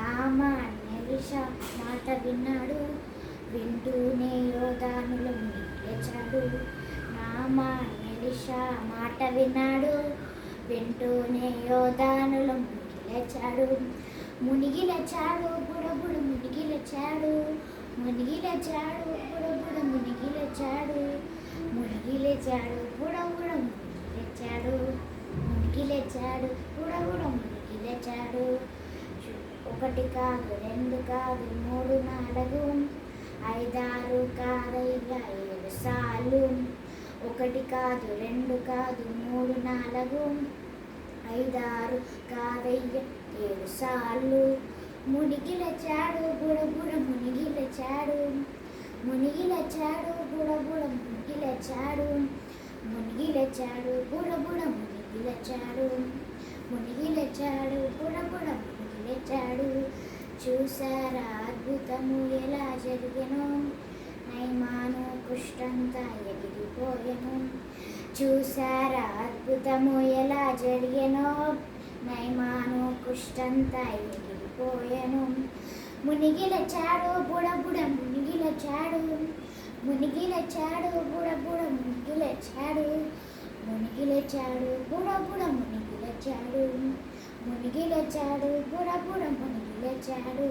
నామాన్యలిష మాట విన్నాడు, వింటూనే యోధానులు లేచాడు. నామాన్యలిష మాట విన్నాడు, వింటూనే యోధానులు లేచాడు. మునిగి లేచాడు బుడబుడ మునిగి లేచాడు, మునిగి లేచాడు బుడబుడ మునిగి లేచాడు. మునిగి లేచాడు బుడబుడ మునిగి లేచాడు, మునిగి లేచాడు బుడబుడ మునిగి లేచాడు. ఒకటి కాదు రెండు కాదు మూడు నాలుగు ఐదారు కాదయ్య 7 సార్లు. ఒకటి కాదు రెండు కాదు మూడు నాలుగు ఐదారు కాదయ్య 7 సార్లు. మునిగి లేచాడు బుడబుడ మునిగి లేచాడు, మునిగి లేచాడు బుడబుడ మునిగి లేచాడు. మునిగి లేచాడు బుడబుడ మునిగి లేచాడు, మునిగి లేచాడు బుడబుడ మునిగి లేచాడు. చూసారా అద్భుతము ఎలా జరిగెను, నయమాను కుష్టంతా ఎగిరిపోయెను. చూసారా అద్భుతము ఎలా జరిగెనో, నయమాను కుష్టంతా ఎగిరిపోయెను. మునిగి లేచాడు బుడబుడ మునిగి లేచాడు, మునిగి లేచాడు బుడబుడ మునిగి లేచాడు. మునిగి లేచాడు బుడబుడ మునిగి లేచాడు, మునిగి లేచాడు బుడబుడ మునిగి లేచాడు.